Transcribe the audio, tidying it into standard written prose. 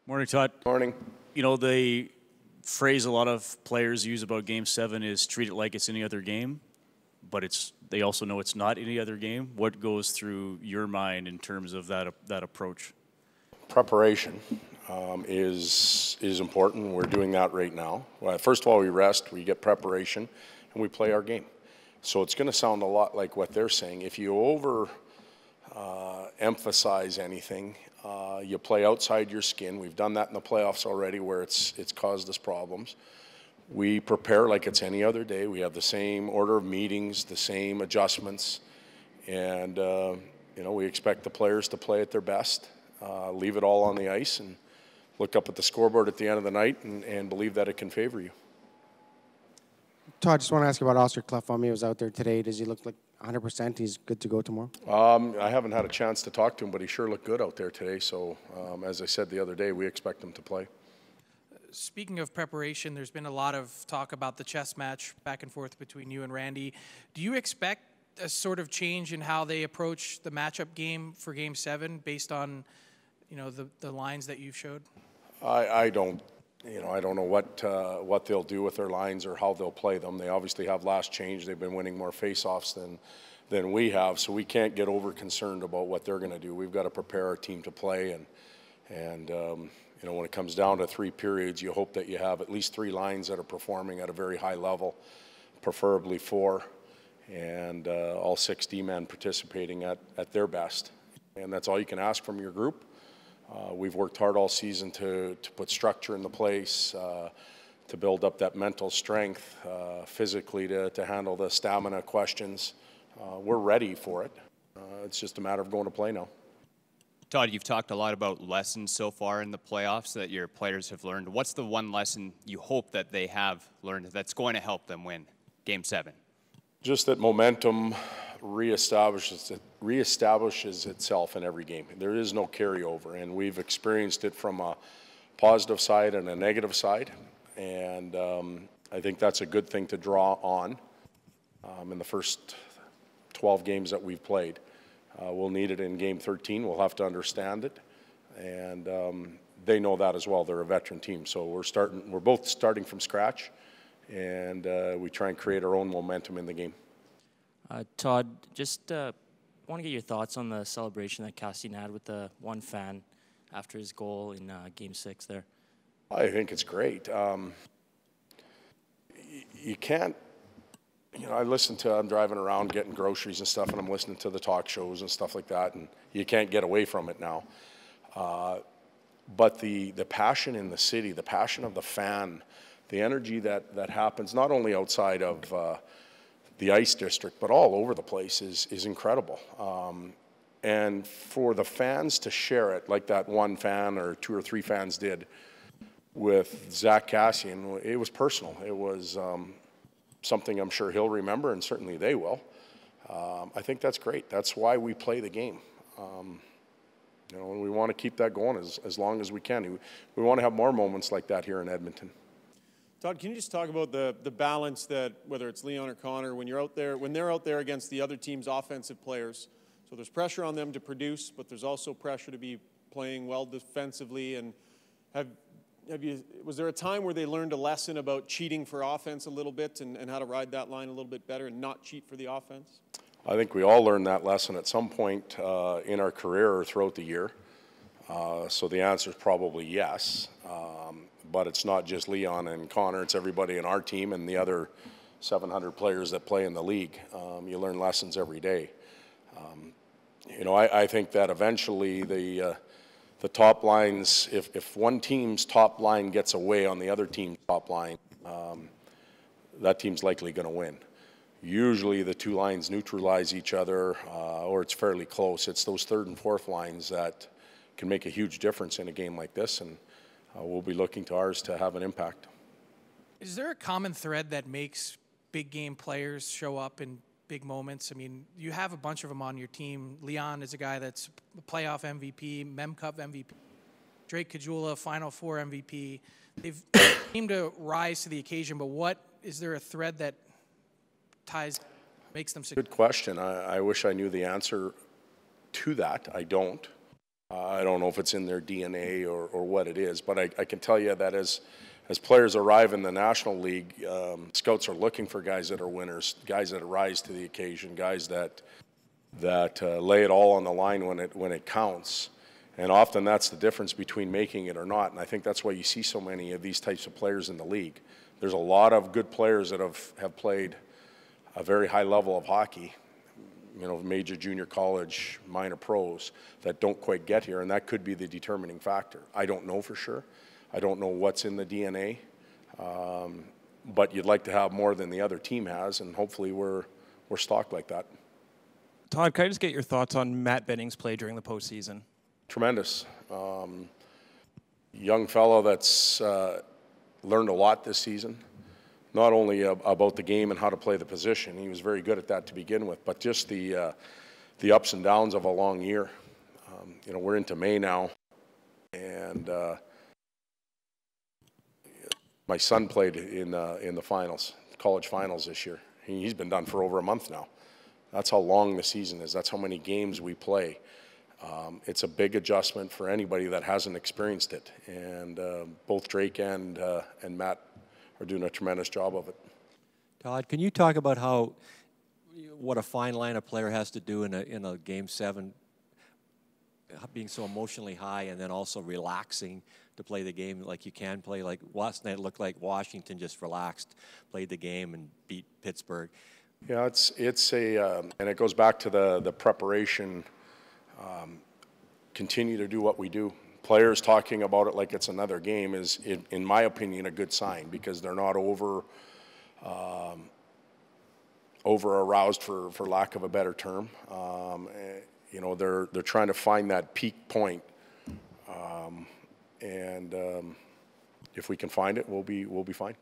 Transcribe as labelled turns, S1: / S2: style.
S1: Morning, Todd.
S2: Morning.
S1: You know, the phrase a lot of players use about Game 7 is treat it like it's any other game, but they also know it's not any other game. What goes through your mind in terms of that approach?
S2: Preparation is important. We're doing that right now. Well, first of all, we rest, we get preparation, and we play our game. So it's going to sound a lot like what they're saying. If you emphasize anything, you play outside your skin. We've done that in the playoffs already where it's caused us problems. We prepare like it's any other day. We have the same order of meetings, the same adjustments, and we expect the players to play at their best, leave it all on the ice, and look up at the scoreboard at the end of the night and believe that it can favor you.
S3: Todd, just want to ask you about Oscar Clefbaum. He was out there today. Does he look like 100%? He's good to go tomorrow?
S2: I haven't had a chance to talk to him, but he sure looked good out there today. So, as I said the other day, we expect him to play.
S4: Speaking of preparation, there's been a lot of talk about the chess match back and forth between you and Randy. Do you expect a sort of change in how they approach the matchup game for Game 7 based on, the lines that you've showed?
S2: I don't know what they'll do with their lines or how they'll play them. They obviously have last change. They've been winning more face-offs than we have, so we can't get over concerned about what they're going to do. We've got to prepare our team to play, and when it comes down to 3 periods, you hope that you have at least 3 lines that are performing at a very high level, preferably 4, and all 6 D-men participating at their best. And that's all you can ask from your group. We've worked hard all season to put structure into place, to build up that mental strength, physically to handle the stamina questions. We're ready for it. It's just a matter of going to play now.
S5: Todd, you've talked a lot about lessons so far in the playoffs that your players have learned. What's the one lesson you hope that they have learned that's going to help them win Game 7?
S2: Just that momentum reestablishes itself in every game. There is no carryover, and we've experienced it from a positive side and a negative side, and I think that's a good thing to draw on in the first 12 games that we've played. We'll need it in Game 13. We'll have to understand it, and they know that as well. They're a veteran team, so we're both starting from scratch, and we try and create our own momentum in the game.
S6: Todd, just want to get your thoughts on the celebration that Kassian had with the one fan after his goal in Game 6 there.
S2: I think it's great. You can't, I'm driving around getting groceries and stuff, and I'm listening to the talk shows and stuff like that, and you can't get away from it now. But the passion in the city, the passion of the fan, the energy that happens not only outside of the ice district, but all over the place is incredible. And for the fans to share it like that one fan or 2 or 3 fans did with Zack Kassian, it was personal. It was something I'm sure he'll remember, and certainly they will. I think that's great. That's why we play the game. We want to keep that going as long as we can. We want to have more moments like that here in Edmonton.
S7: Todd, can you just talk about the balance that, whether it's Leon or Connor, when they're out there against the other team's offensive players, so there's pressure on them to produce, but there's also pressure to be playing well defensively. And was there a time where they learned a lesson about cheating for offense a little bit and how to ride that line a little bit better and not cheat for the offense?
S2: I think we all learned that lesson at some point in our career or throughout the year. So the answer is probably yes. But it's not just Leon and Connor, it's everybody in our team and the other 700 players that play in the league. You learn lessons every day. I think that eventually the top lines, if one team's top line gets away on the other team's top line, that team's likely going to win. Usually the 2 lines neutralize each other, or it's fairly close. It's those 3rd and 4th lines that can make a huge difference in a game like this, and we'll be looking to ours to have an impact.
S4: Is there a common thread that makes big game players show up in big moments? I mean, you have a bunch of them on your team. Leon is a guy that's a playoff MVP, Mem Cup MVP. Drake Caggiula, Final Four MVP. They've seemed to rise to the occasion, but is there a thread that makes them successful?
S2: Good question. I wish I knew the answer to that. I don't. I don't know if it's in their DNA or what it is, but I can tell you that as players arrive in the National League, scouts are looking for guys that are winners, guys that rise to the occasion, guys that lay it all on the line when it counts. And often that's the difference between making it or not. And I think that's why you see so many of these types of players in the league. There's a lot of good players that have played a very high level of hockey, you know, major, junior college, minor pros, that don't quite get here, and that could be the determining factor. I don't know for sure. I don't know what's in the DNA, but you'd like to have more than the other team has, and hopefully we're stocked like that.
S8: Todd, can I just get your thoughts on Matt Benning's play during the postseason?
S2: Tremendous. Young fellow that's learned a lot this season, not only about the game and how to play the position. He was very good at that to begin with, but just the ups and downs of a long year. You know, we're into May now, and my son played in the finals, college finals this year. He's been done for over a month now. That's how long the season is. That's how many games we play. It's a big adjustment for anybody that hasn't experienced it, and both Drake and Matt are doing a tremendous job of it.
S9: Todd, can you talk about what a fine line a player has to do in a Game 7, being so emotionally high and then also relaxing to play the game like you can play? Like last night, it looked like Washington just relaxed, played the game, and beat Pittsburgh.
S2: Yeah, it's a and it goes back to the preparation. Continue to do what we do. Players talking about it like it's another game is, in my opinion, a good sign, because they're not over aroused, for lack of a better term. You know, they're trying to find that peak point, and if we can find it, we'll be fine.